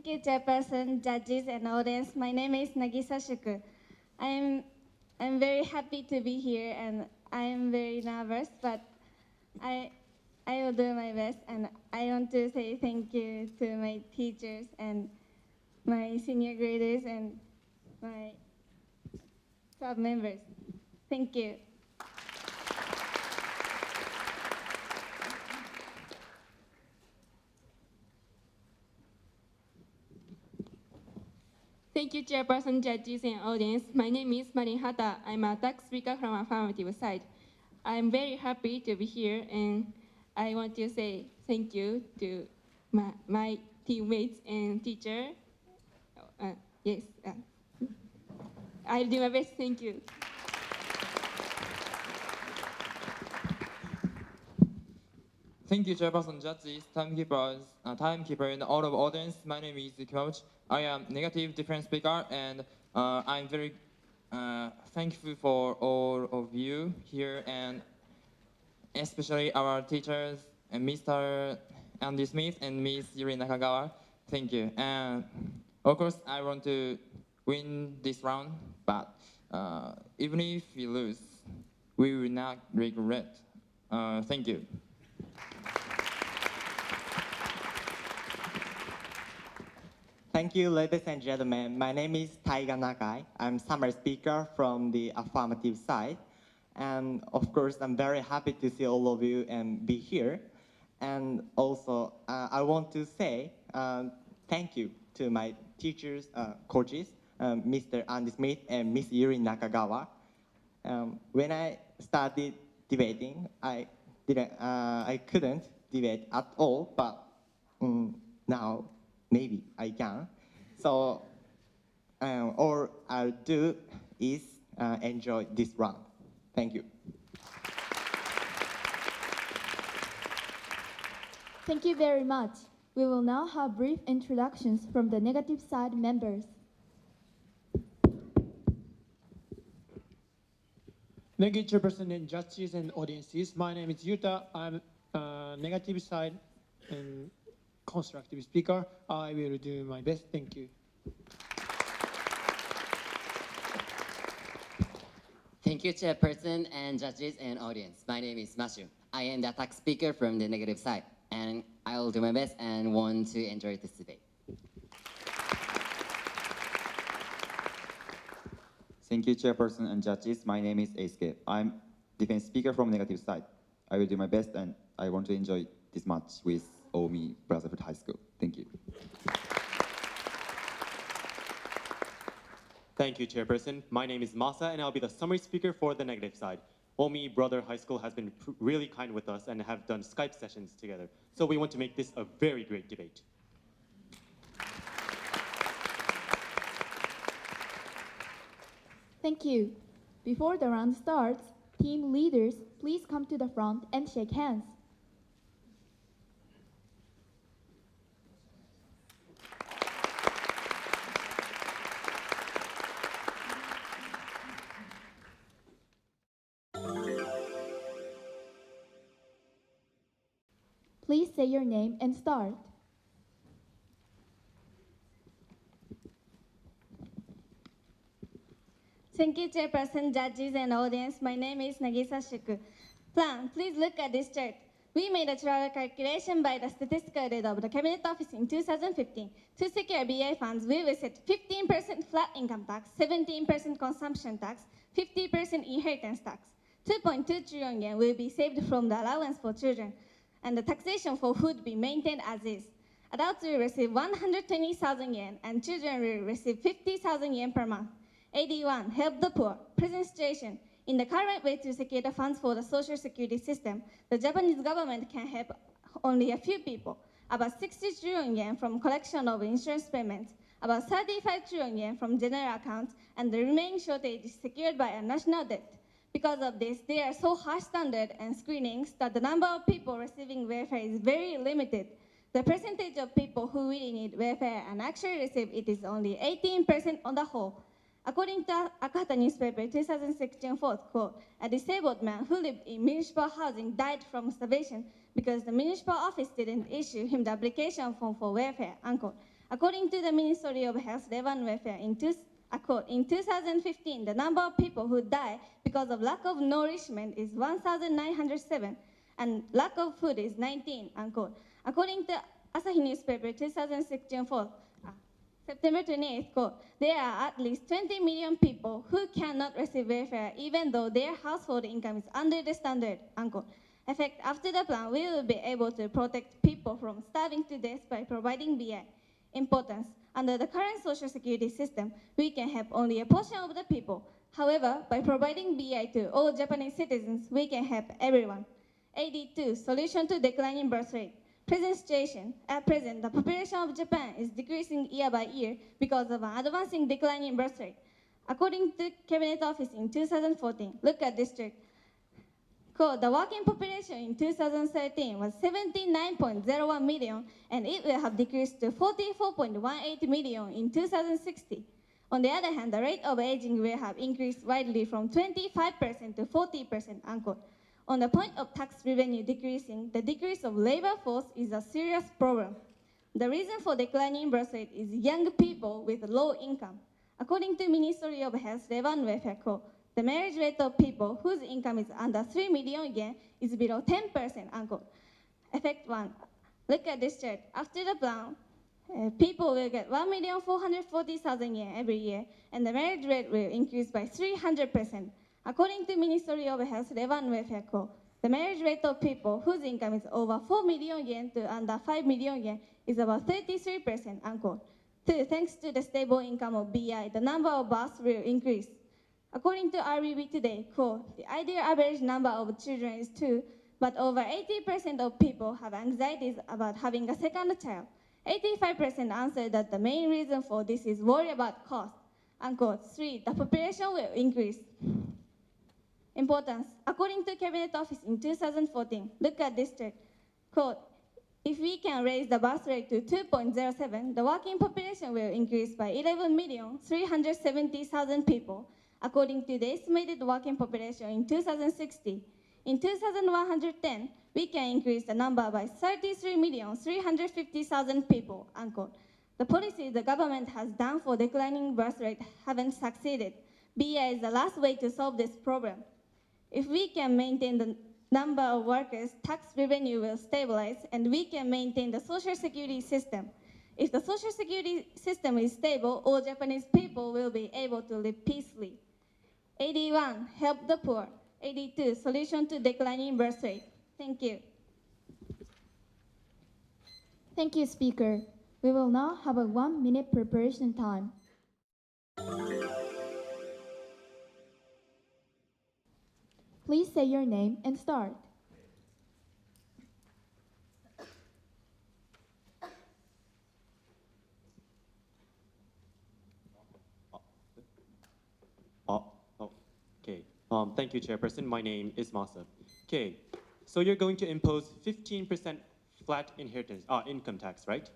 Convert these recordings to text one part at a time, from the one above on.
Thank you, Chairperson, judges, and audience. My name is Nagisa Shuku. I'm very happy to be here, and I am very nervous, but I will do my best. And I want to say thank you to my teachers and my senior graders and my club members. Thank you. Thank you, Chairperson, judges, and audience. My name is Marin Hata. I'm a tax speaker from Affirmative side. I'm very happy to be here, and I want to say thank you to my teammates and teacher. Yes, I'll do my best. Thank you. Thank you, Chairperson, judges, timekeepers, and all of audience. My name is Coach. I am negative different speaker, and I'm very thankful for all of you here, and especially our teachers, and Mr. Andy Smith and Miss Yuri Nakagawa. Thank you. And of course, I want to win this round, but even if we lose, we will not regret. Thank you. Thank you, ladies and gentlemen. My name is Taiga Nakai. I'm summer speaker from the Affirmative side. And of course, I'm very happy to see all of you and be here. And also, I want to say thank you to my teachers, coaches, Mr. Andy Smith and Miss Yuri Nakagawa. When I started debating, I couldn't debate at all, but now maybe I can. So all I'll do is enjoy this round. Thank you. Thank you very much. We will now have brief introductions from the negative side members. Thank you, Chairperson and judges and audiences. My name is Yuta. I'm negative side and constructive speaker. I will do my best. Thank you. Thank you, Chairperson and judges and audience. My name is Mashu. I am the attack speaker from the negative side, and I will do my best and want to enjoy this debate. Thank you, Chairperson and judges. My name is Eisuke. I'm defense speaker from negative side. I will do my best, and I want to enjoy this match with Omi Brotherhood High School. Thank you. Thank you, Chairperson. My name is Masa, and I'll be the summary speaker for the negative side. Omi Brotherhood High School has been really kind with us and have done Skype sessions together. So we want to make this a very great debate. Thank you. Before the round starts, team leaders, please come to the front and shake hands. Please say your name and start. Thank you, Chairperson, judges, and audience. My name is Nagisa Shuku. Plan, please look at this chart. We made a trial calculation by the statistical data of the Cabinet Office in 2015. To secure BA funds, we will set 15% flat income tax, 17% consumption tax, 50% inheritance tax. 2.2 trillion yen will be saved from the allowance for children, and the taxation for food be maintained as is. Adults will receive 120,000 yen, and children will receive 50,000 yen per month. AD1, help the poor. Present situation. In the current way to secure the funds for the social security system, the Japanese government can help only a few people. About 60 trillion yen from collection of insurance payments, about 35 trillion yen from general accounts, and the remaining shortage is secured by a national debt. Because of this, there are so high standards and screenings that the number of people receiving welfare is very limited. The percentage of people who really need welfare and actually receive it is only 18% on the whole. According to Akata newspaper 2016 4th quote, a disabled man who lived in municipal housing died from starvation because the municipal office didn't issue him the application form for welfare, unquote. According to the Ministry of Health, Labor and Welfare, in 2015, the number of people who die because of lack of nourishment is 1,907, and lack of food is 19, unquote. According to Asahi newspaper, 2016, September 28th, quote, there are at least 20 million people who cannot receive welfare even though their household income is under the standard, unquote. Effect after the plan, we will be able to protect people from starving to death by providing BI. Importance. Under the current social security system, we can help only a portion of the people. However, by providing BI to all Japanese citizens, we can help everyone. 82. Solution to declining birth rate. Present situation. At present, the population of Japan is decreasing year by year because of an advancing declining birth rate. According to Cabinet Office in 2014, look at district. Quote, the working population in 2013 was 79.01 million, and it will have decreased to 44.18 million in 2060. On the other hand, the rate of aging will have increased widely from 25% to 40%, unquote. On the point of tax revenue decreasing, the decrease of labor force is a serious problem. The reason for declining birth rate is young people with low income. According to Ministry of Health, Labor and Welfare, quote, the marriage rate of people whose income is under 3 million yen is below 10%, unquote. Effect 1. Look at this chart. After the plan, people will get 1,440,000 yen every year, and the marriage rate will increase by 300%. According to Ministry of Health, Labor and Welfare, quote, the marriage rate of people whose income is over 4 million yen to under 5 million yen is about 33%, unquote. 2. Thanks to the stable income of BI, the number of births will increase. According to RBB today, quote, the ideal average number of children is 2, but over 80% of people have anxieties about having a second child. 85% answer that the main reason for this is worry about cost, unquote. 3, the population will increase. Importance. According to Cabinet Office in 2014, look at this chart. Quote, if we can raise the birth rate to 2.07, the working population will increase by 11,370,000 people, according to the estimated working population in 2060. In 2110, we can increase the number by 33,350,000 people, unquote. The policies the government has done for declining birth rate haven't succeeded. BI is the last way to solve this problem. If we can maintain the number of workers, tax revenue will stabilize, and we can maintain the social security system. If the social security system is stable, all Japanese people will be able to live peacefully. 81, help the poor. 82, solution to declining birth rate. Thank you. Thank you, speaker. We will now have a 1-minute preparation time. Please say your name and start. Okay. Thank you, Chairperson. My name is Masa. Okay. So you're going to impose 15% flat inheritance income tax, right?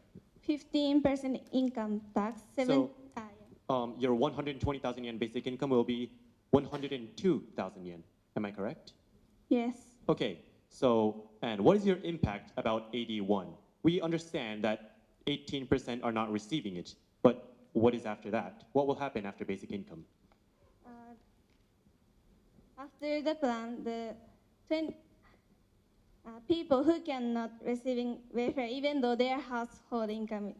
15% income tax. Your 120,000 yen basic income will be 102,000 yen. Am I correct? Yes. Okay. So, and what is your impact about 81? We understand that 18% are not receiving it, but what is after that? What will happen after basic income? After the plan, the people who cannot receiving welfare, even though their household income,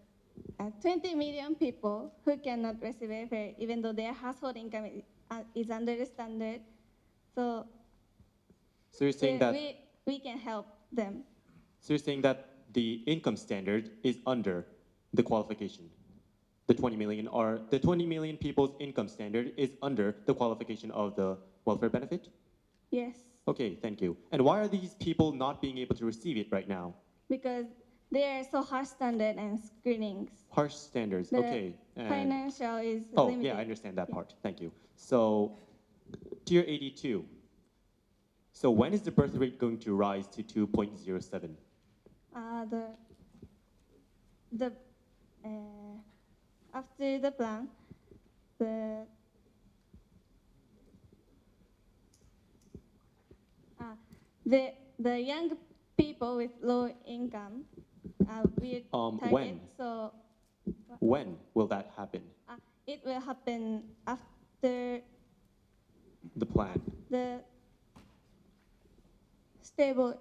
20 million people who cannot receive welfare, even though their household income is under the standard. So you're saying that we can help them. So you're saying that the income standard is under the qualification. The 20 million people's income standard is under the qualification of the welfare benefit? Yes. Okay, thank you. And why are these people not being able to receive it right now? Because there are so harsh standards and screenings. Harsh standards, okay. And financial is limited. Yeah, I understand that part. Thank you. So, tier 82. So when is the birth rate going to rise to 2.07? After the plan, the young people with low income will target. When? So When will that happen? It will happen after The plan. the stable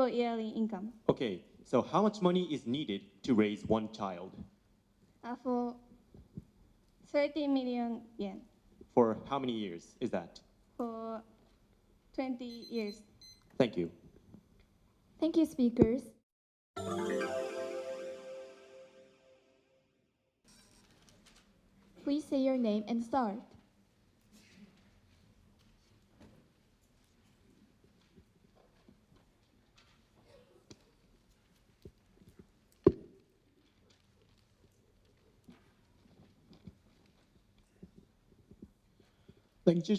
yearly income. Okay, so how much money is needed to raise one child? For 30 million yen For how many years is that? for 20 years. Thank you. Thank you, speakers. Please say your name and start. Thank you,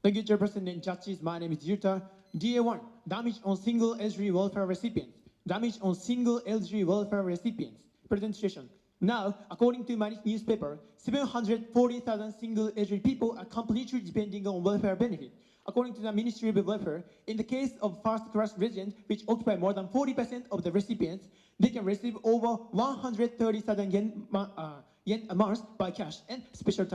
Thank you, Chairperson and judges. My name is Yuta. DA1, damage on single elderly welfare recipients. Damage on single elderly welfare recipients. Presentation. Now, according to my newspaper, 740,000 single elderly people are completely depending on welfare benefit. According to the Ministry of Welfare, in the case of first-class residents, which occupy more than 40% of the recipients, they can receive over 130,000 yen a month by cash and special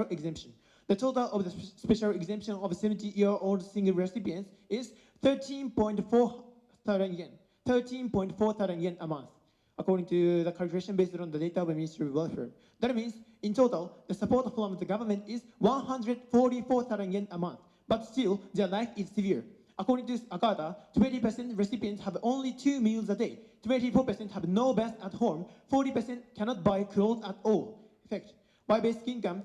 exemption. The total of the special exemption of 70-year-old single recipients is 13.4 thousand yen. 13.4 thousand yen a month, according to the calculation based on the data of the Ministry of Welfare. That means, in total, the support from the government is 144,000 yen a month, but still, their life is severe. According to Akata, 20% recipients have only 2 meals a day, 24% have no bath at home, 40% cannot buy clothes at all. Effect. By basic income,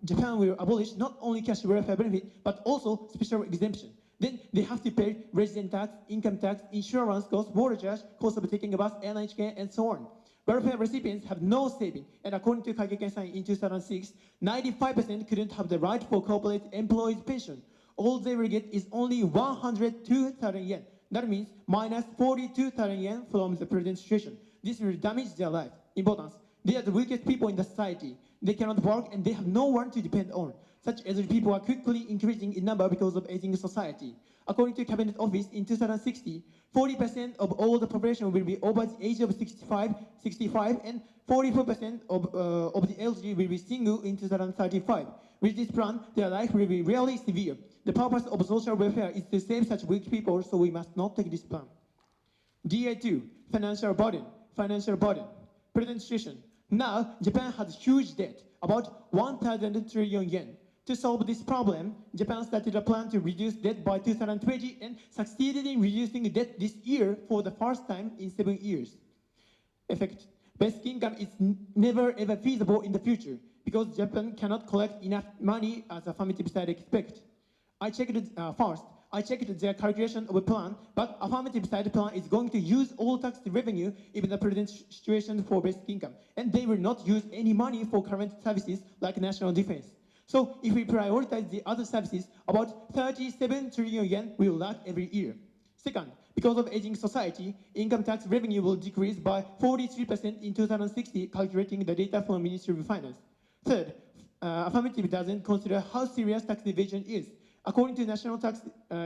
Japan will abolish not only cash welfare benefit, but also special exemption. Then they have to pay resident tax, income tax, insurance costs, water charge, cost of taking a bus, NHK, and so on. Welfare recipients have no saving, and according to Kageken-san in 2006, 95% couldn't have the right for corporate employees' pension. All they will get is only 102,000 yen. That means minus 42,000 yen from the present situation. This will damage their life. Importance. They are the weakest people in the society. They cannot work and they have no one to depend on. Such elderly people are quickly increasing in number because of aging society. According to Cabinet Office in 2060, 40% of all the population will be over the age of 65, and 44% of the elderly will be single in 2035. With this plan, their life will be really severe. The purpose of social welfare is to save such weak people, so we must not take this plan. DA2, financial burden. Financial burden. Present situation. Now, Japan has huge debt, about 1,000 trillion yen. To solve this problem, Japan started a plan to reduce debt by 2020 and succeeded in reducing debt this year for the first time in 7 years. Effect. Basic income is never ever feasible in the future because Japan cannot collect enough money as affirmative side expect. I checked their calculation of a plan, but affirmative side plan is going to use all tax revenue in the present situation for basic income, and they will not use any money for current services like national defense. So if we prioritize the other services, about 37 trillion yen will lack every year. Second, because of aging society, income tax revenue will decrease by 43% in 2060, calculating the data from Ministry of Finance. Third, affirmative doesn't consider how serious tax evasion is. According to National Tax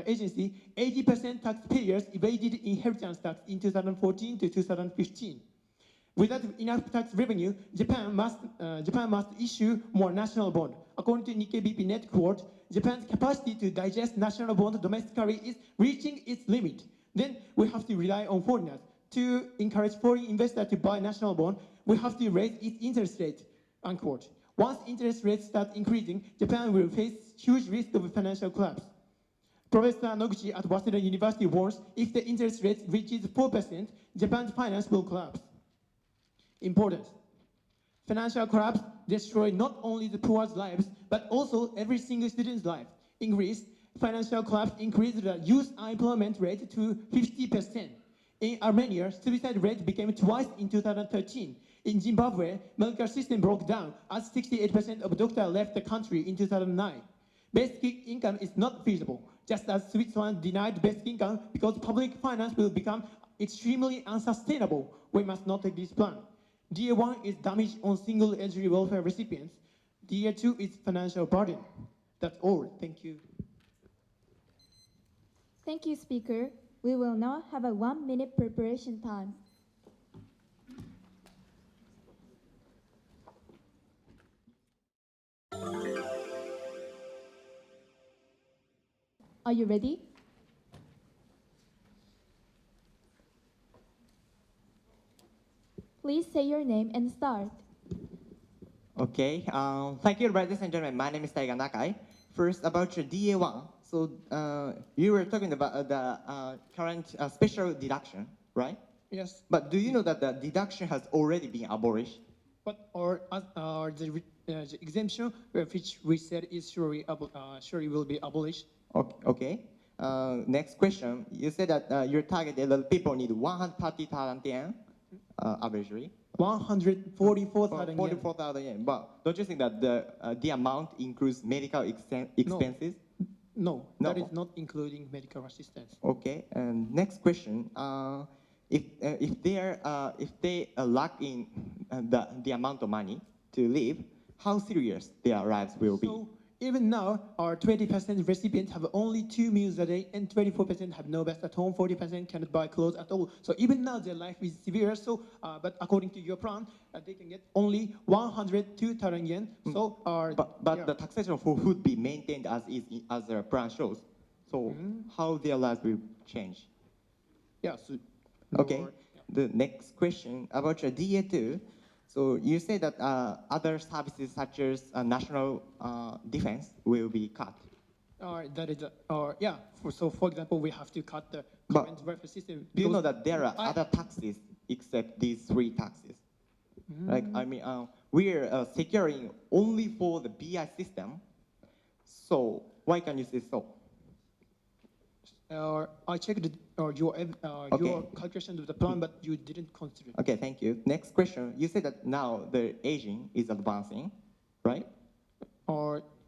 Agency, 80% taxpayers evaded inheritance tax in 2014 to 2015. Without enough tax revenue, Japan must issue more national bond. According to Nikkei BP Net Quote, Japan's capacity to digest national bond domestically is reaching its limit. Then we have to rely on foreigners. To encourage foreign investors to buy national bond, we have to raise its interest rate, unquote. Once interest rates start increasing, Japan will face huge risk of financial collapse. Professor Noguchi at Waseda University warns if the interest rate reaches 4%, Japan's finance will collapse. Importance. Financial collapse destroys not only the poor's lives, but also every single student's life. In Greece, financial collapse increased the youth unemployment rate to 50%. In Armenia, suicide rate became twice in 2013. In Zimbabwe, medical system broke down as 68% of doctors left the country in 2009. Basic income is not feasible, just as Switzerland denied basic income because public finance will become extremely unsustainable. We must not take this plan. DA1 is damage on single elderly welfare recipients. DA2 is financial burden. That's all. Thank you. Thank you, speaker. We will now have a 1-minute preparation time. Are you ready? Please say your name and start. Okay, thank you, ladies and gentlemen. My name is Taiga Nakai. First, about your DA1. So you were talking about the current special deduction, right? Yes. But do you know that the deduction has already been abolished? But the exemption, which we said is surely will be abolished. Okay. Next question. You said that your target is that people need 130,000 yen averagely. 144,000 yen. 44,000 yen. But don't you think that the amount includes medical expenses? No, that is not including medical assistance. Okay. And next question. If they lack in the amount of money to live, how serious their lives will be? So even now, our 20% recipients have only 2 meals a day, and 24% have no best at home. 40% cannot buy clothes at all. So even now, their life is severe. So, but according to your plan, they can get only 102,000 yen. So, but the taxation for food be maintained as is as the plan shows. So how their lives will change? Yeah. So, okay. The next question about your DA2. So you say that other services such as national defense will be cut. That is, for example, we have to cut the current welfare system. Do you know that there are other taxes except these 3 taxes? Like, I mean, we are securing only for the BI system. So why can you say so? I checked your calculation of the plan, but you didn't consider it. Okay, thank you. Next question. You said that now the aging is advancing, right?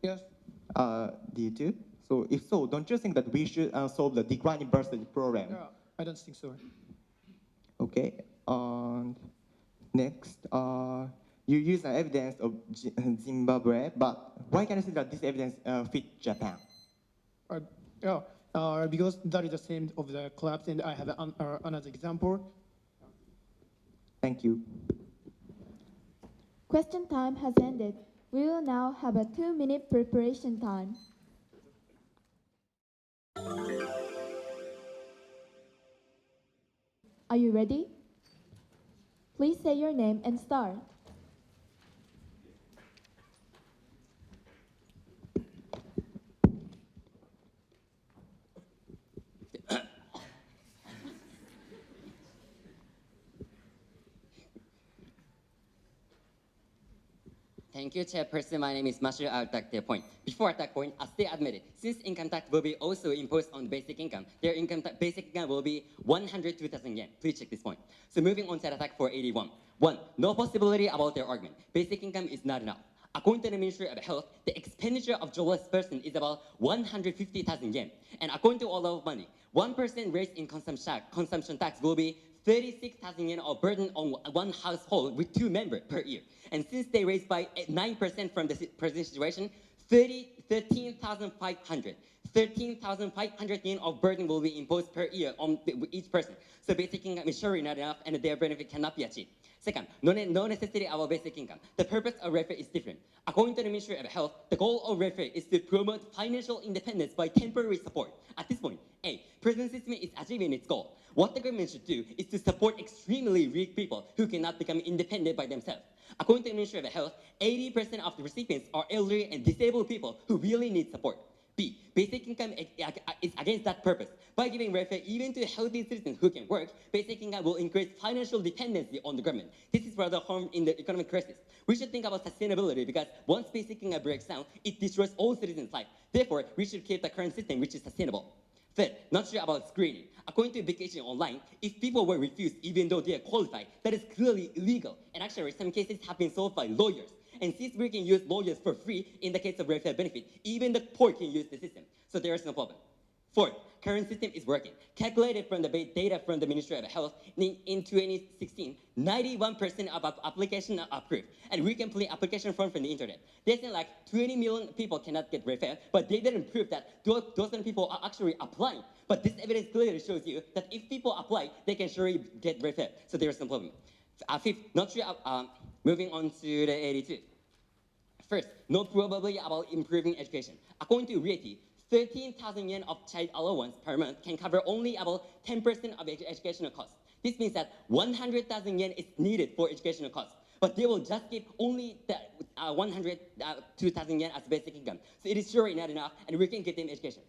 Yes. D2. So if so, don't you think that we should solve the declining birth rate problem? Yeah, I don't think so. Okay. Next, you use an evidence of Zimbabwe, but why can you say that this evidence fit Japan? Because that is the same of the collapse, and I have another example. Thank you. Question time has ended. We will now have a 2-minute preparation time. Are you ready? Please say your name and start. Thank you, Chairperson. My name is Mashu. I'll attack their point. Before attack point, as they admitted, since income tax will be also imposed on basic income, their basic income will be 102,000 yen. Please check this point. So moving on to attack for 81. 1. No possibility about their argument. Basic income is not enough. According to the Ministry of Health, the expenditure of jobless person is about 150,000 yen. And according to all of money, 1% raise in consumption tax will be 36,000 yen of burden on one household with 2 members per year. And since they raised by 9% from the present situation, 13,500 yen of burden will be imposed per year on each person. So basic income is surely not enough, and their benefit cannot be achieved. Second, no necessity about basic income. The purpose of welfare is different. According to the Ministry of Health, the goal of welfare is to promote financial independence by temporary support. At this point, A, present system is achieving its goal. What the government should do is to support extremely weak people who cannot become independent by themselves. According to the Ministry of Health, 80% of the recipients are elderly and disabled people who really need support. B, basic income is against that purpose. By giving welfare even to healthy citizens who can work, basic income will increase financial dependency on the government. This is rather harm in the economic crisis. We should think about sustainability because once basic income breaks down, it destroys all citizens' life. Therefore, we should keep the current system which is sustainable. Third, not sure about screening. According to Vacation Online, if people were refused even though they are qualified, that is clearly illegal. And actually, some cases have been solved by lawyers. And since we can use lawyers for free in the case of welfare benefit, even the poor can use the system. So there is no problem. Fourth, current system is working. Calculated from the data from the Ministry of Health in 2016, 91% of applications are approved. And we can play application from the internet. They say like 20 million people cannot get referred, but they didn't prove that those people are actually applying. But this evidence clearly shows you that if people apply, they can surely get referred. So there's no problem. Fifth, not sure, moving on to the 82. First, not probably about improving education. According to RIETI, 13,000 yen of child allowance per month can cover only about 10% of educational costs. This means that 100,000 yen is needed for educational costs, but they will just give only the 2,000 yen as basic income. So it is surely not enough, and we can get them education.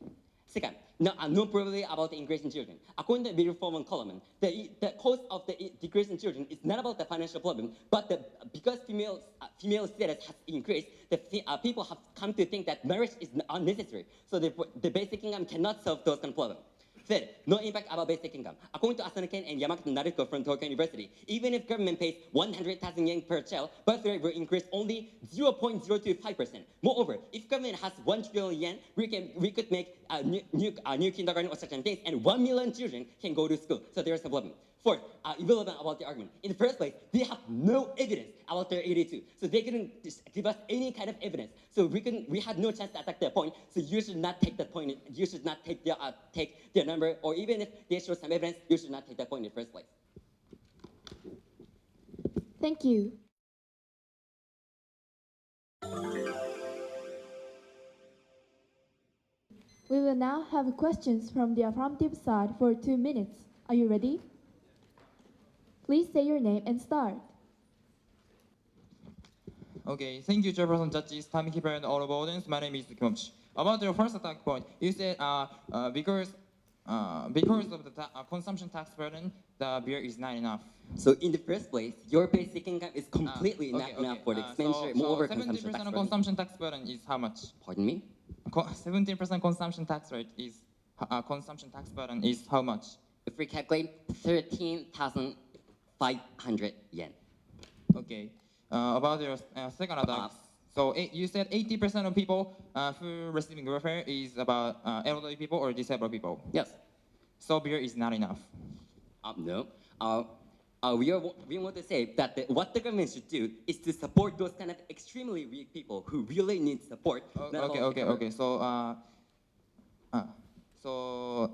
Second, not probably about the increase in children. According to the reform column, the cause of the decrease in children is not about the financial problem, but because female status has increased, people have come to think that marriage is unnecessary. So the basic income cannot solve those kind of problems. Third, no impact about basic income. According to Asano-ken and Yamamoto Naruko from Tokyo University, even if government pays 100,000 yen per child, birth rate will increase only 0.025%. Moreover, if government has 1 trillion yen, we could make a new kindergarten or such things, and 1 million children can go to school. So there is no problem. Fourth, irrelevant about the argument. In the first place, they have no evidence about their 82. So they couldn't give us any kind of evidence. So we had no chance to attack their point. So you should not take that point. You should not take their number, or even if they show some evidence, you should not take that point in the first place. Thank you. We will now have questions from the affirmative side for 2 minutes. Are you ready? Please say your name and start. Okay, thank you, Chairperson, judges, timekeeper, and all of audience. My name is Kimochi. About your first attack point, you said because of the consumption tax burden, the beer is not enough. So in the first place, your basic income is completely not enough for the expenditure. Moreover, 70% of consumption tax burden is how much? Pardon me? 70% consumption tax rate is consumption tax burden is how much? If we calculate 13,500 yen. Okay. About your second attack. So you said 80% of people who are receiving welfare is about elderly people or disabled people. Yes. So beer is not enough. No. We want to say that what the government should do is to support those kind of extremely weak people who really need support. Okay. So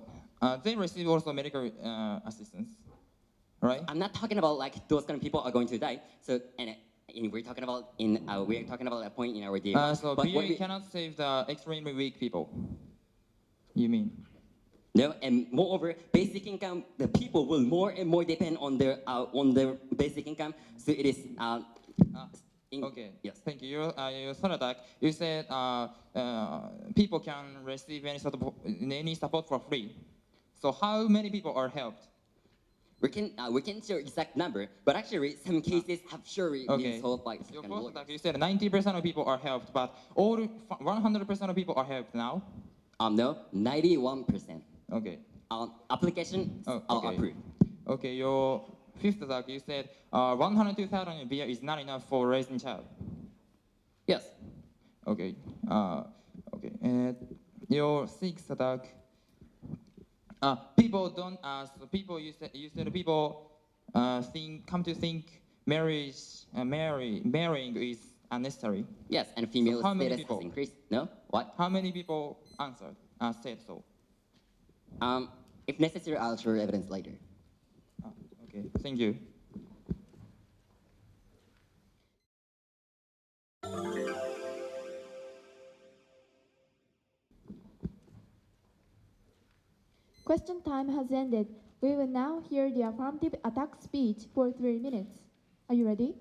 they receive also medical assistance, right? I'm not talking about like those kind of people are going to die. So we're talking about a point in our day. So beer cannot save the extremely weak people. You mean? No, and moreover, basic income, the people will more and more depend on their basic income. So it is. Okay. Yes. Thank you. Your third attack. You said people can receive any support for free. So how many people are helped? We can show exact number, but actually some cases have surely been solved by. Your fourth attack. You said 90% of people are helped, but all 100% of people are helped now. No, 91%. Okay. Applications are approved. Okay, your fifth attack, you said 102,000 beer is not enough for raising child. Yes. Okay. Okay. And your sixth attack, people don't ask. People you said people come to think marrying is unnecessary. Yes, and female status has increased. No, what? How many people answered? Said so. If necessary, I'll show you evidence later. Okay, thank you. Question time has ended. We will now hear the affirmative attack speech for 3 minutes. Are you ready?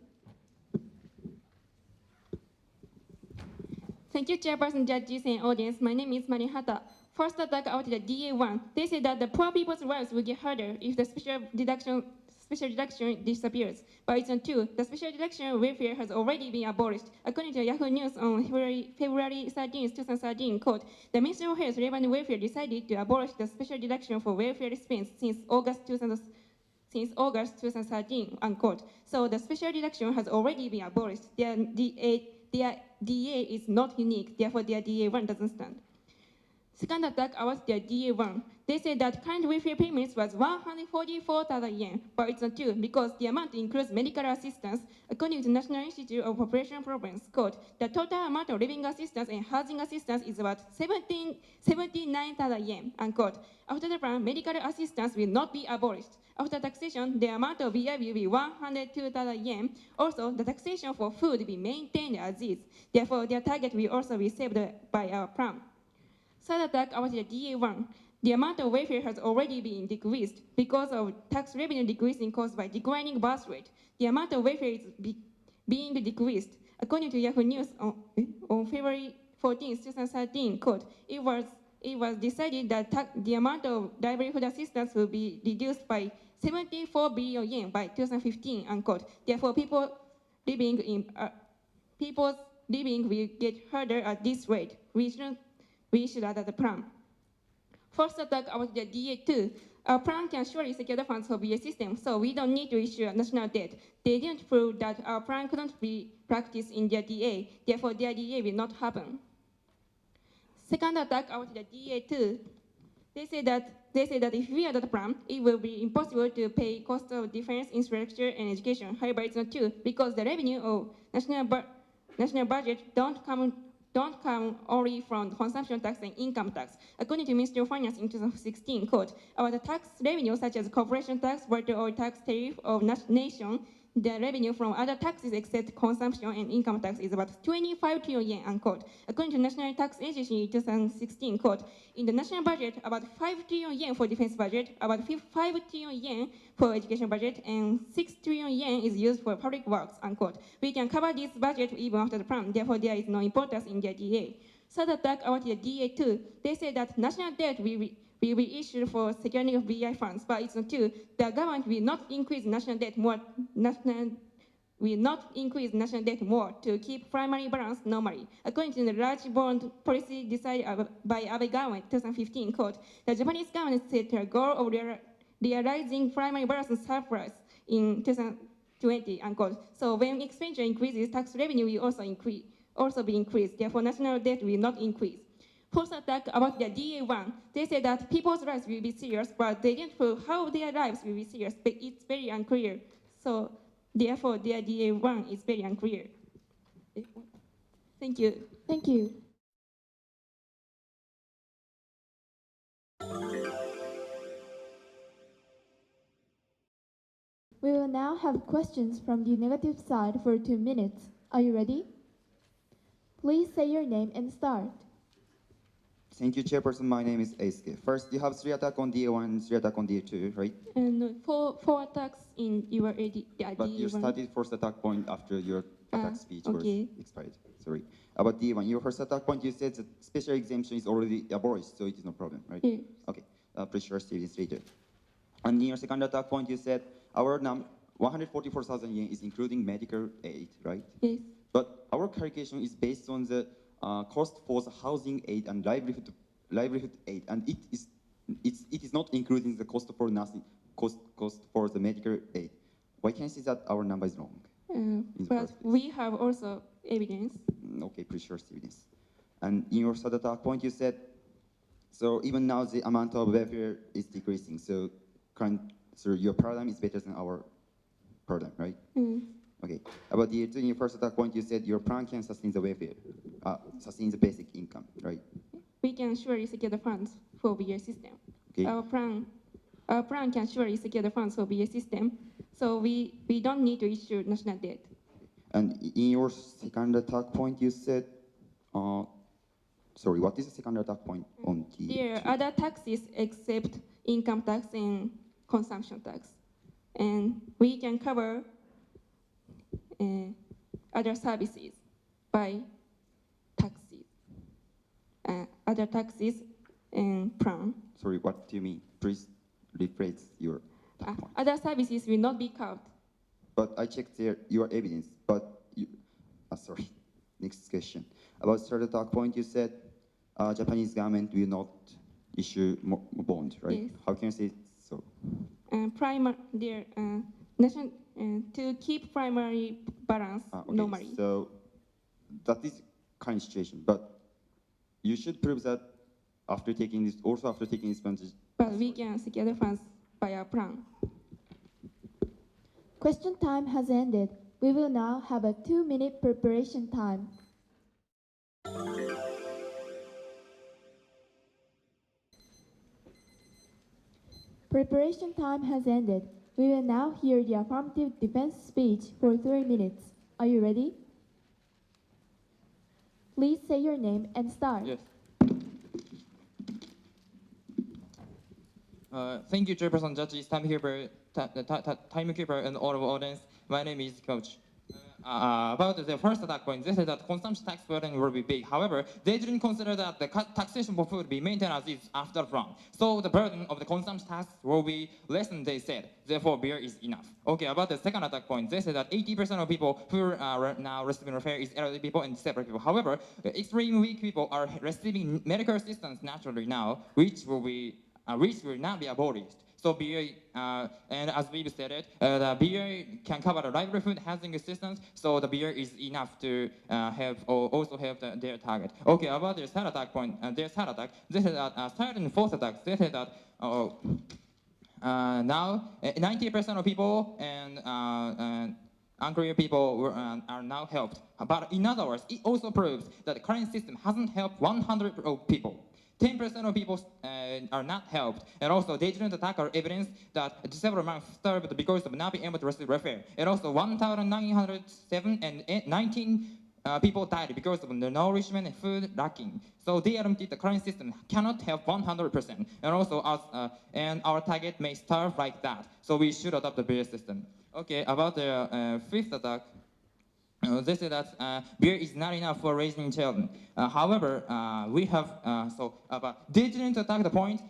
Thank you, Chairperson, judges, and audience. My name is Marihata. First attack out the DA1. They say that the poor people's lives will get harder if the special deduction disappears. But it's not true. The special deduction welfare has already been abolished. According to Yahoo News on February 13, 2013, quote, the Ministry of Health, Labor and Welfare decided to abolish the special deduction for welfare expense since August 2013, unquote. So the special deduction has already been abolished. Their DA is not unique, therefore their DA1 doesn't stand. Second attack about the DA1. They said that current welfare payments was 144,000 yen, but it's not true because the amount includes medical assistance. According to National Institute of Population Programs, quote, the total amount of living assistance and housing assistance is about 79,000 yen, unquote. After the plan, medical assistance will not be abolished. After taxation, the amount of VI will be 102,000 yen. Also, the taxation for food will be maintained as is. Therefore, their target will also be saved by our plan. Third attack about the DA1. The amount of welfare has already been decreased because of tax revenue decreasing caused by declining birth rate. The amount of welfare is being decreased. According to Yahoo News on February 14, 2013, quote, it was decided that the amount of livelihood assistance will be reduced by 74 billion yen by 2015, unquote. Therefore, people's living will get harder at this rate. We should add the plan. First attack about the DA2. Our plan can surely secure the funds for VA system, so we don't need to issue a national debt. They didn't prove that our plan couldn't be practiced in their DA, therefore their DA will not happen. Second attack about the DA2. They say that if we adopt the plan, it will be impossible to pay cost of defense, infrastructure, and education. However, it's not true because the revenue of national budget don't come only from consumption tax and income tax. According to Ministry of Finance in 2016, quote, about the tax revenue such as corporation tax, water or tax tariff of nation, the revenue from other taxes except consumption and income tax is about 25 trillion yen, unquote. According to National Tax Agency in 2016, quote, in the national budget, about 5 trillion yen for defense budget, about 5 trillion yen for education budget, and 6 trillion yen is used for public works, unquote. We can cover this budget even after the plan, therefore there is no importance in the DA. Third attack about the DA2, they say that national debt will be issued for securing of VI funds, but it's not true. The government will not increase national debt more to keep primary balance normally. According to the large bond policy decided by Abe government 2015, quote, the Japanese government set a goal of realizing primary balance surplus in 2020, unquote. So when expenditure increases, tax revenue will also be increased. Therefore, national debt will not increase. Fourth attack about the DA1. They say that people's lives will be serious, but they didn't prove how their lives will be serious, but it's very unclear. So therefore, their DA1 is very unclear. Thank you. Thank you. We will now have questions from the negative side for 2 minutes. Are you ready? Please say your name and start. Thank you, Chairperson. My name is Eisuke. First, you have 3 attacks on DA1 and 3 attacks on DA2, right? And four attacks in your But you started first attack point after your attack speech was expired. Sorry. About DA1, your first attack point, you said that special exemption is already abolished, so it is no problem, right? Yes. Okay. Please share this later. And in your second attack point, you said our 144,000 yen is including medical aid, right? Yes. But our calculation is based on the cost for the housing aid and livelihood aid, and it is not including the cost for nothing, cost for the medical aid. Why can you say that our number is wrong? But we have also evidence. Okay, please share evidence. And in your third attack point, you said, so even now the amount of welfare is decreasing. So your paradigm is better than our paradigm, right? Okay. About the in your first attack point, you said your plan can sustain the welfare, sustain the basic income, right? We can surely secure the funds for VA system. Okay. Our plan can surely secure the funds for VA system, so we don't need to issue national debt. And in your second attack point, you said, sorry, what is the second attack point on the? There are other taxes except income tax and consumption tax, and we can cover other services by taxes, other taxes and plan. Sorry, what do you mean? Please rephrase your point. Other services will not be covered. But I checked your evidence, but you, sorry, next question. About third attack point, you said Japanese government will not issue more bond, right? Yes. How can you say so? To keep primary balance normally. So that is kind of situation, but you should prove that after taking this advantage. But we can secure funds by our plan. Question time has ended. We will now have a 2-minute preparation time. Preparation time has ended. We will now hear the affirmative defense speech for 3 minutes. Are you ready? Please say your name and start. Yes. Thank you, Chairperson, judges, timekeeper, and all of audience. My name is Coach. About the first attack point, they said that consumption tax burden will be big. However, they didn't consider that the taxation for food be maintained as is after from. So the burden of the consumption tax will be less than they said. Therefore, beer is enough. Okay, about the second attack point, they said that 80% of people who are now receiving welfare is elderly people and disabled people. However, extremely weak people are receiving medical assistance naturally now, which will not be abolished. So BA, and as we've stated, the BA can cover the livelihood housing assistance, so the BA is enough to also have their target. Okay, about their third attack point, they said that third and fourth attack, they said that now 90% of people and unclear people are now helped. But in other words, it also proves that the current system hasn't helped 100% of people. 10% of people are not helped, and also they didn't attack our evidence that several months starved because of not being able to receive welfare. And also 1,907 and 19 people died because of the nourishment and food lacking. So they admitted the current system cannot help 100%, and also and our target may starve like that. So we should adopt the beer system. Okay, about the fifth attack. They say that beer is not enough for raising children. However, we have but they didn't attack the point.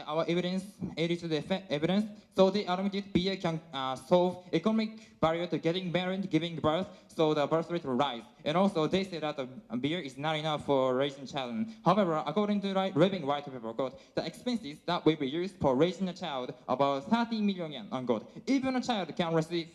Our evidence added to the evidence, so they admitted beer can solve economic barrier to getting married, giving birth, so the birth rate will rise. And also, they say that beer is not enough for raising children. However, according to the Living White Paper, the expenses that will be used for raising a child about 30 million yen. Even a child can receive.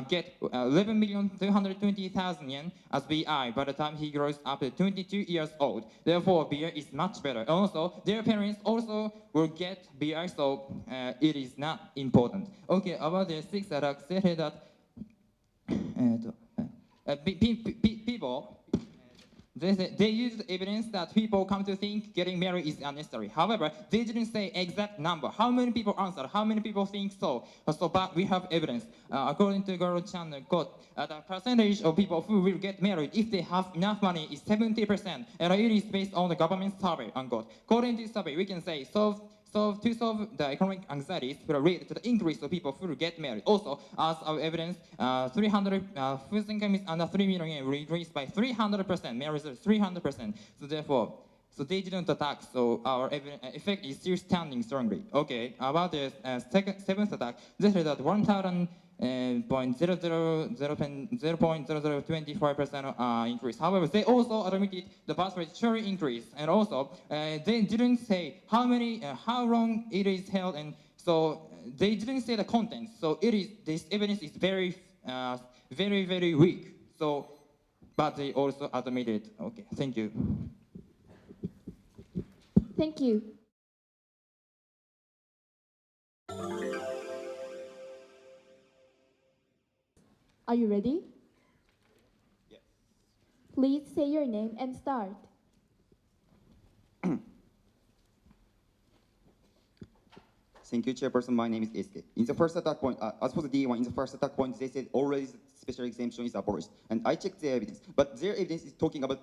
Get 11,220,000 yen as BI by the time he grows up to 22 years old. Therefore, beer is much better. And also, their parents also will get BI, so it is not important. Okay, about the sixth attack, they say that people. They used evidence that people come to think getting married is unnecessary. However, they didn't say exact number. How many people answered? How many people think so? But we have evidence. According to Girl Channel, the percentage of people who will get married if they have enough money is 70%, and it is based on the government survey. According to this survey, we can say to solve the economic anxieties will lead to the increase of people who will get married. Also, as our evidence, 300 whose income is under 3 million yen will increase by 300%, marriage is 300%. So therefore, they didn't attack, so our effect is still standing strongly. Okay, about the seventh attack, they said that 0.0024% increase. However, they also admitted the birth rate surely increase, and also they didn't say how long it is held, and so they didn't say the contents. So this evidence is very, very weak. So, but they also admitted. Okay, thank you. Thank you. Are you ready? Yes. Please say your name and start. Thank you, Chairperson. My name is Eisuke. In the first attack point, as for the D1, in the first attack point, they said already the special exemption is abolished. And I checked their evidence, but their evidence is talking about,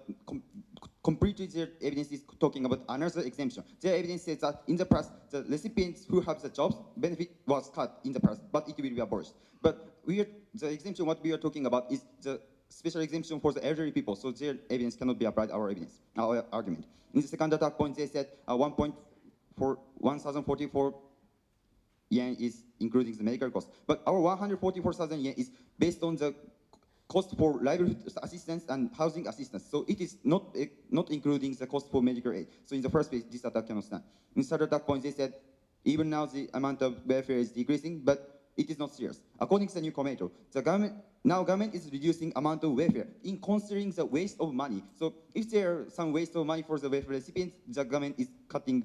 completely their evidence is talking about another exemption. Their evidence says that in the past, the recipients who have the jobs benefit was cut in the past, but it will be abolished. But the exemption, what we are talking about is the special exemption for the elderly people, so their evidence cannot be applied our argument. In the second attack point, they said 1,044 yen is including the medical cost. But our 144,000 yen is based on the cost for livelihood assistance and housing assistance. So it is not including the cost for medical aid. So in the first place, this attack cannot stand. In the third attack point, they said even now the amount of welfare is decreasing, but it is not serious. According to the new commentator, government is reducing amount of welfare in considering the waste of money. So if there are some waste of money for the welfare recipients, the government is cutting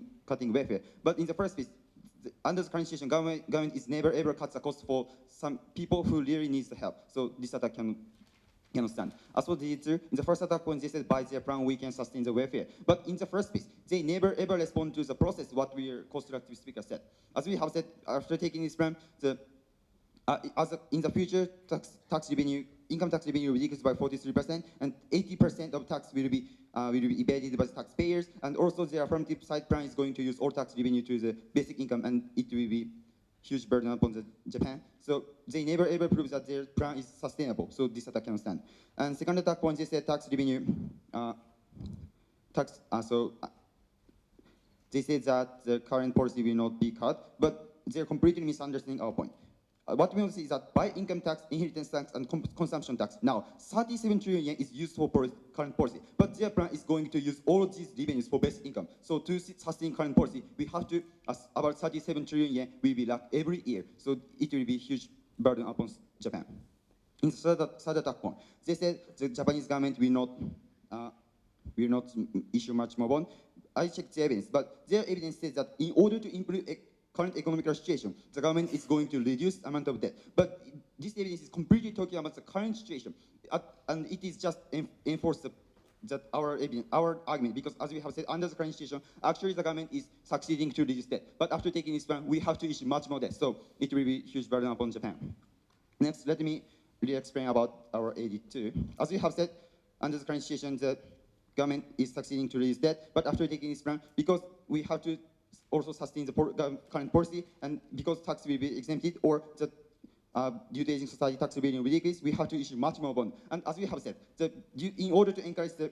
welfare. But in the first place, under the current situation, government is never ever cuts the cost for some people who really needs the help. So this attack cannot stand. As for the two, in the first attack point, they said by their plan we can sustain the welfare. But in the first place, they never ever respond to the process what our constructive speaker said. As we have said, after taking this plan, in the future, income tax revenue will decrease by 43%, and 80% of tax will be evaded by the taxpayers. And also, the affirmative side plan is going to use all tax revenue to the basic income, and it will be huge burden upon Japan. So they never ever prove that their plan is sustainable. So this attack cannot stand. And second attack point, they said tax revenue, they said that the current policy will not be cut, but they're completely misunderstanding our point. What we will see is that by income tax, inheritance tax, and consumption tax, now 37 trillion yen is used for current policy, but their plan is going to use all of these revenues for basic income. So to sustain current policy, we have to, about 37 trillion yen will be lacked every year. So it will be a huge burden upon Japan. In the third attack point, they said the Japanese government will not issue much more bond. I checked the evidence, but their evidence says that in order to improve current economic situation, the government is going to reduce the amount of debt. But this evidence is completely talking about the current situation, and it is just enforced that our argument, because as we have said, under the current situation, actually the government is succeeding to reduce debt. But after taking this plan, we have to issue much more debt. So it will be a huge burden upon Japan. Next, let me really explain about our 82. As we have said, under the current situation, the government is succeeding to reduce debt. But after taking this plan, because we have to also sustain the current policy, and because tax will be exempted, or the due to aging society tax revenue will decrease, we have to issue much more bond. And as we have said, in order to encourage the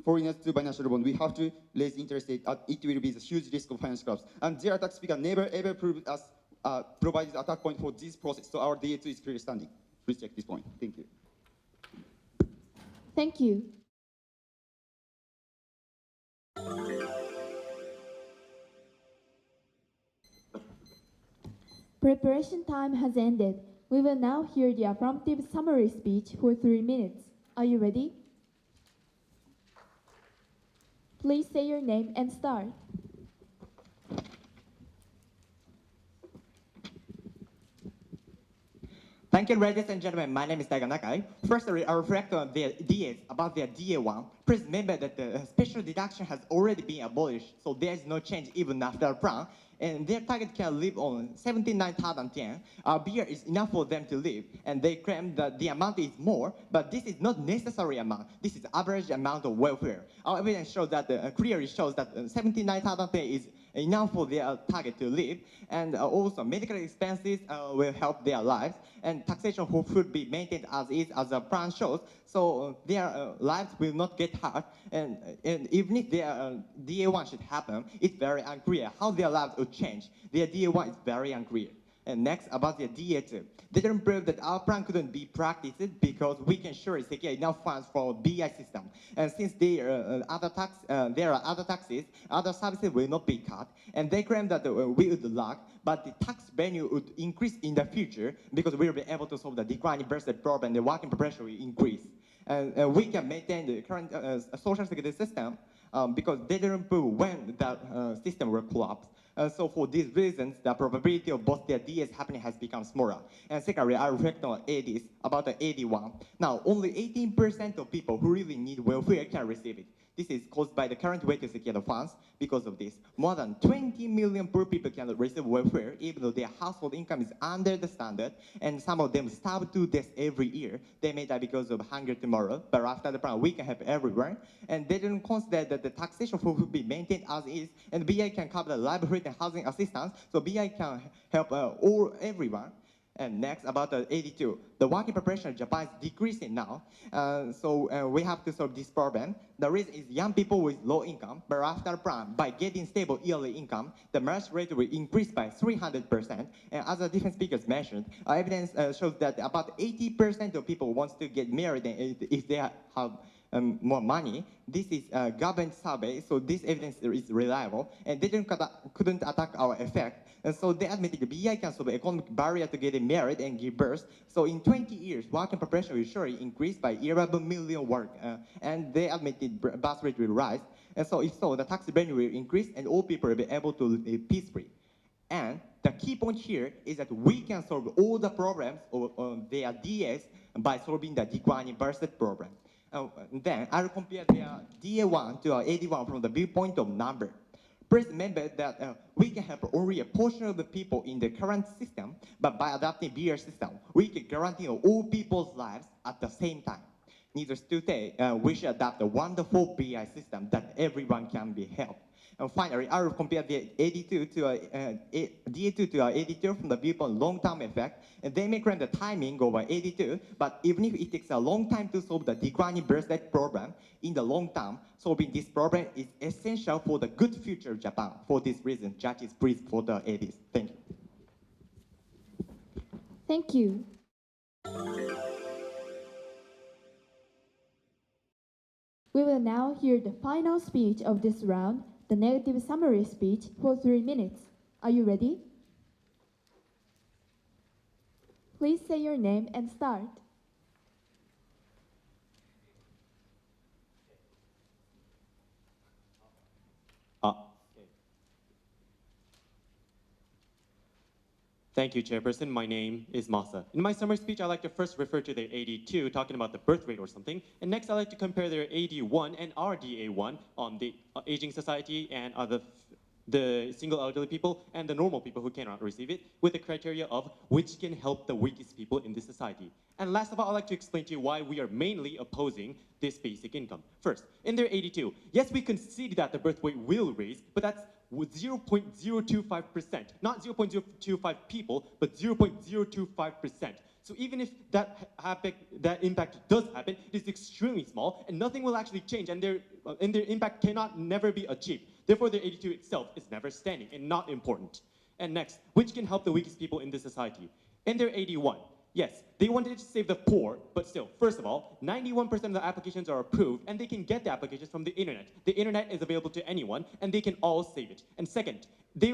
foreigners to buy national bond, we have to raise interest rate. It will be the huge risk of financial collapse. And their attack speaker never ever proved us provided attack point for this process. So our DA2 is clearly standing. Please check this point. Thank you. Thank you. Preparation time has ended. We will now hear the affirmative summary speech for 3 minutes. Are you ready? Please say your name and start. Thank you, ladies and gentlemen. My name is Taiga Nakai. Firstly, I reflect on their DAs about their DA1. Please remember that the special deduction has already been abolished, so there is no change even after a plan. And their target can live on 79,000 yen. Our beer is enough for them to live, and they claim that the amount is more, but this is not necessary amount. This is average amount of welfare. Our evidence shows that clearly shows that 79,000 yen is enough for their target to live, and also medical expenses will help their lives, and taxation for food be maintained as is, as the plan shows, so their lives will not get hurt, and even if their DA1 should happen, it's very unclear how their lives would change. Their DA1 is very unclear. And next, about their DA2. They didn't prove that our plan couldn't be practiced because we can surely secure enough funds for BI system. And since there are other taxes, other services will not be cut. And they claim that we would lack, but the tax revenue would increase in the future because we will be able to solve the declining birth rate problem. The working population will increase. And we can maintain the current social security system because they didn't prove when the system will collapse. So for these reasons, the probability of both their DS happening has become smaller. And secondly, I reflect on ADs, about the AD1. Now, only 18% of people who really need welfare can receive it. This is caused by the current way to secure the funds. Because of this, more than 20 million poor people can receive welfare, even though their household income is under the standard, and some of them starve to death every year. They may die because of hunger tomorrow, but after the plan, we can help everyone. And they didn't consider that the taxation for food be maintained as is, and BI can cover the livelihood and housing assistance, so BI can help everyone. And next, about the 82. The working population of Japan is decreasing now, so we have to solve this problem. The reason is young people with low income, but after plan, by getting stable yearly income, the marriage rate will increase by 300%. And as the different speakers mentioned, evidence shows that about 80% of people want to get married if they have more money. This is a government survey, so this evidence is reliable, and they couldn't attack our effect. And so they admitted the BI can solve economic barrier to getting married and give birth. So in 20 years, working population will surely increase by 11 million work, and they admitted birth rate will rise. And so if so, the tax revenue will increase, and all people will be able to live peacefully. And the key point here is that we can solve all the problems of their DS by solving the declining birth rate problem. Then I'll compare their DA1 to our AD1 from the viewpoint of number. Please remember that we can help only a portion of the people in the current system, but by adopting BR system, we can guarantee all people's lives at the same time. Needless to say, we should adopt a wonderful BI system that everyone can be helped. And finally, I will compare the DA2 to our AD2 from the viewpoint long-term effect. And they may claim the timing over AD2, but even if it takes a long time to solve the declining birth rate problem, in the long term, solving this problem is essential for the good future of Japan. For this reason, judges, please for the ADs. Thank you. Thank you. We will now hear the final speech of this round, the negative summary speech for 3 minutes. Are you ready? Please say your name and start. Thank you, Chairperson. My name is Masa. In my summary speech, I'd like to first refer to their AD2, talking about the birth rate or something. And next, I'd like to compare their AD1 and our DA1 on the aging society and the single elderly people and the normal people who cannot receive it, with the criteria of which can help the weakest people in this society. And last of all, I'd like to explain to you why we are mainly opposing this basic income. First, in their AD2, yes, we concede that the birth rate will raise, but that's 0.025%, not 0.025 people, but 0.025%. So even if that impact does happen, it is extremely small, and nothing will actually change, and their impact cannot never be achieved. Therefore, their AD2 itself is never standing and not important. And next, which can help the weakest people in this society? In their AD1, yes, they wanted to save the poor, but still, first of all, 91% of the applications are approved, and they can get the applications from the internet. The internet is available to anyone, and they can all save it. And second, they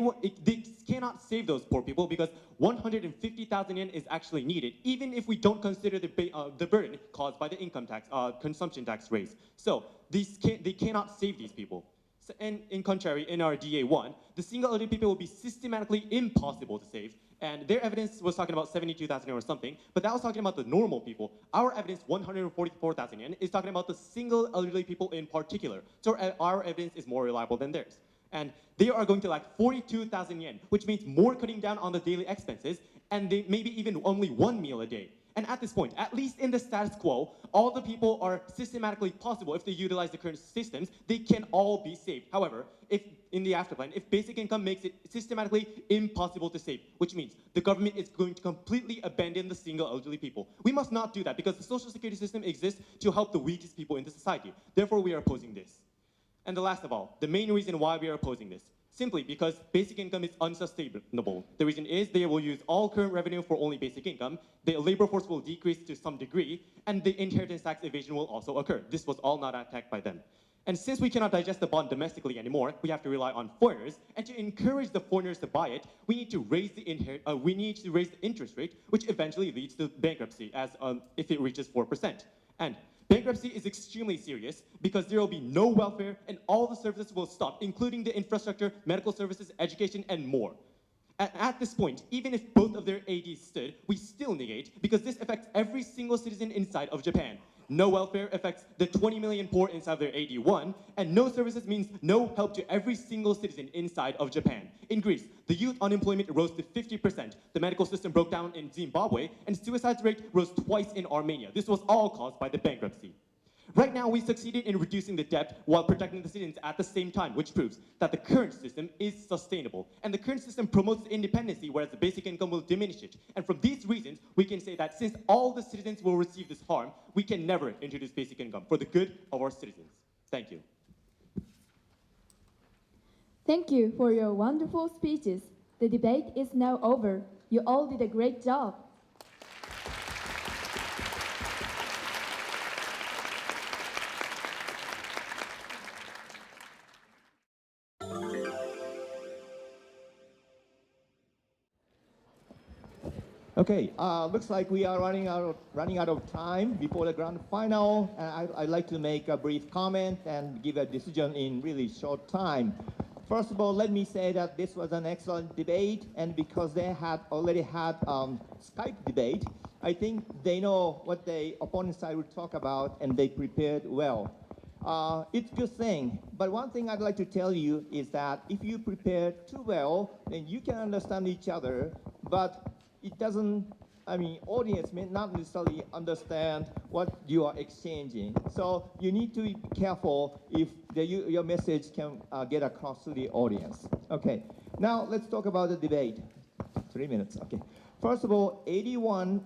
cannot save those poor people because 150,000 yen is actually needed, even if we don't consider the burden caused by the income tax, consumption tax raise. So they cannot save these people. So, and in contrary, in our DA1, the single elderly people will be systematically impossible to save. And their evidence was talking about 72,000 yen or something, but that was talking about the normal people. Our evidence, 144,000 yen, is talking about the single elderly people in particular. So our evidence is more reliable than theirs. And they are going to lack 42,000 yen, which means more cutting down on the daily expenses, and they maybe even only 1 meal a day. And at this point, at least in the status quo, all the people are systematically possible. If they utilize the current systems, they can all be saved. However, if in the afterplan, if basic income makes it systematically impossible to save, which means the government is going to completely abandon the single elderly people. We must not do that because the social security system exists to help the weakest people in the society. Therefore, we are opposing this. And the last of all, the main reason why we are opposing this, simply because basic income is unsustainable. The reason is they will use all current revenue for only basic income, the labor force will decrease to some degree, and the inheritance tax evasion will also occur. This was all not attacked by them. And since we cannot digest the bond domestically anymore, we have to rely on foreigners, and to encourage the foreigners to buy it, we need to raise the interest rate, which eventually leads to bankruptcy as if it reaches 4%. And bankruptcy is extremely serious because there will be no welfare and all the services will stop, including the infrastructure, medical services, education, and more. At this point, even if both of their ADs stood, we still negate because this affects every single citizen inside of Japan. No welfare affects the 20 million poor inside of their AD1, and no services means no help to every single citizen inside of Japan. In Greece, the youth unemployment rose to 50%, the medical system broke down in Zimbabwe, and suicide rate rose twice in Armenia. This was all caused by the bankruptcy. Right now, we succeeded in reducing the debt while protecting the citizens at the same time, which proves that the current system is sustainable. And the current system promotes independency, whereas the basic income will diminish it. And for these reasons, we can say that since all the citizens will receive this harm, we can never introduce basic income for the good of our citizens. Thank you. Thank you for your wonderful speeches. The debate is now over. You all did a great job. Okay, looks like we are running out of time before the grand final. I'd like to make a brief comment and give a decision in really short time. First of all, let me say that this was an excellent debate, and because they had already had Skype debate, I think they know what the opponent side will talk about, and they prepared well. It's a good thing, but one thing I'd like to tell you is that if you prepare too well, then you can understand each other, but it doesn't, audience may not necessarily understand what you are exchanging. So you need to be careful if your message can get across to the audience. Okay, now let's talk about the debate. 3 minutes, okay. First of all, 81,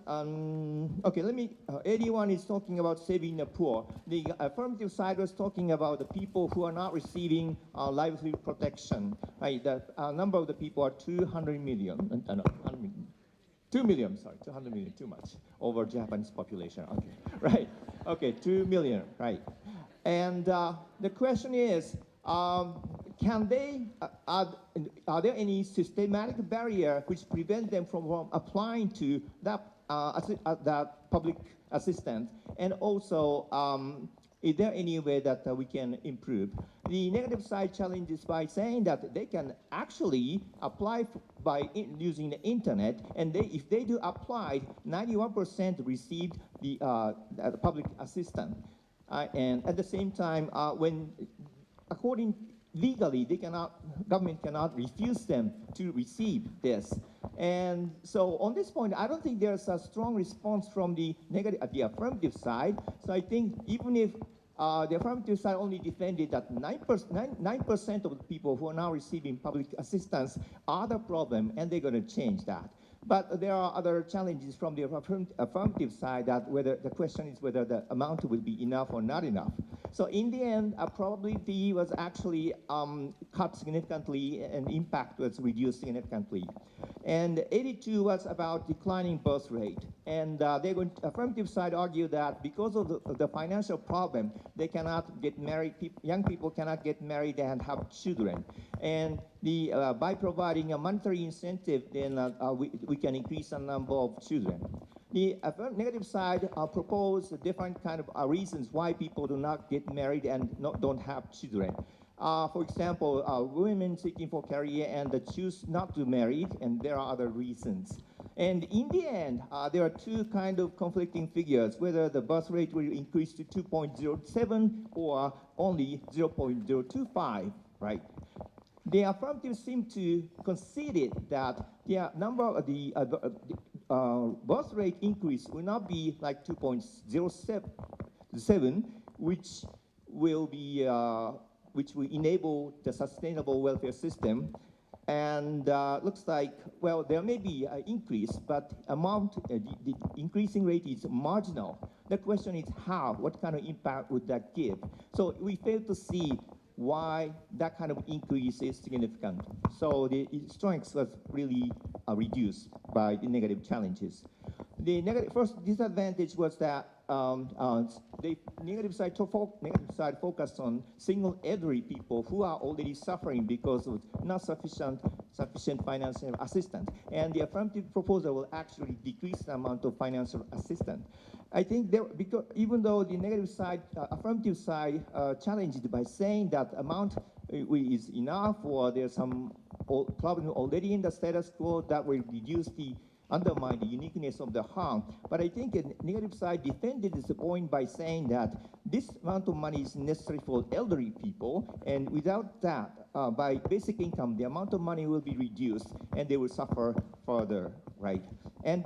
81 is talking about saving the poor. The affirmative side was talking about the people who are not receiving livelihood protection. Right, the number of the people are 200 million, 2 million, sorry, 200 million, too much, over Japanese population, okay, right, okay, 2 million, right. And the question is, can they, are there any systematic barrier which prevent them from applying to that public assistance? And also, is there any way that we can improve? The negative side challenges by saying that they can actually apply by using the internet, and if they do apply, 91% received the public assistance. And at the same time, legally, government cannot refuse them to receive this. And so on this point, I don't think there's a strong response from the affirmative side. So I think even if the affirmative side only defended that 9% of the people who are now receiving public assistance are the problem, and they're going to change that. But there are other challenges from the affirmative side that the question is whether the amount will be enough or not enough. So in the end, probability was actually cut significantly and impact was reduced significantly. And 82 was about declining birth rate. And affirmative side argue that because of the financial problem, they cannot get married, young people cannot get married and have children. And by providing a monetary incentive, then we can increase the number of children. The negative side propose different kind of reasons why people do not get married and don't have children. For example, women seeking for career and choose not to marry, and there are other reasons. And in the end, there are two kind of conflicting figures, whether the birth rate will increase to 2.07 or only 0.025, right? The affirmative seem to concede that the number of the birth rate increase will not be like 2.07, which will enable the sustainable welfare system. And looks like, well, there may be an increase, but the increasing rate is marginal. The question is how, what kind of impact would that give? So we fail to see why that kind of increase is significant. So the strength was really reduced by the negative challenges. The first disadvantage was that the negative side focused on single elderly people who are already suffering because of not sufficient financial assistance. And the affirmative proposal will actually decrease the amount of financial assistance. I think because even though the negative side, affirmative side challenged by saying that amount is enough, or there's some problem already in the status quo that will undermine the uniqueness of the harm. But I think the negative side defended this point by saying that this amount of money is necessary for elderly people, and without that, by basic income, the amount of money will be reduced, and they will suffer further, right? And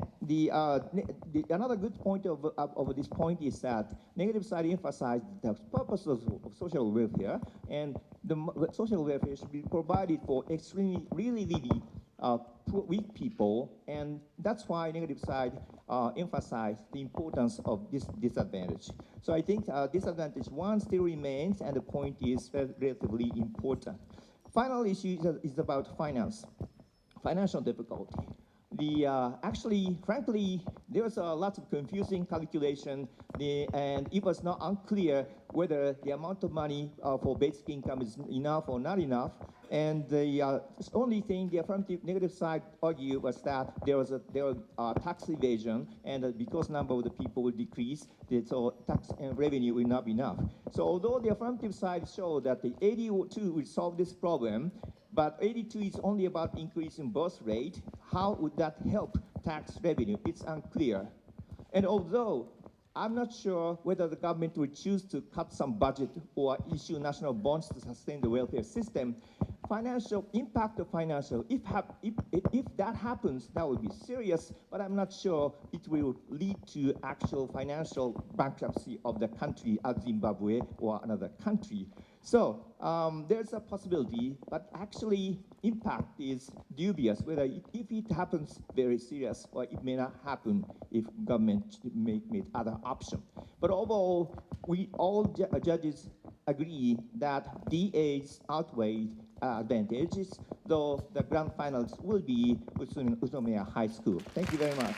another good point of this point is that negative side emphasized the purpose of social welfare, and the social welfare should be provided for really weak people, and that's why negative side emphasized the importance of this disadvantage. So I think disadvantage one still remains, and the point is relatively important. Final issue is about financial difficulty. Actually, frankly, there was lots of confusing calculation, and it was not unclear whether the amount of money for basic income is enough or not enough. And the only thing the affirmative negative side argued was that there was tax evasion, and because number of the people will decrease, so tax and revenue will not be enough. So although the affirmative side showed that the 82 will solve this problem, but 82 is only about increasing birth rate, how would that help tax revenue? It's unclear. And although I'm not sure whether the government will choose to cut some budget or issue national bonds to sustain the welfare system, financial impact of financial, if that happens, that would be serious, but I'm not sure it will lead to actual financial bankruptcy of the country as Zimbabwe or another country. So there's a possibility, but actually impact is dubious, whether if it happens very serious or it may not happen if government make other option. But overall, we all judges agree that DA's outweigh advantages, though the grand finals will be Utsunomiya High School. Thank you very much.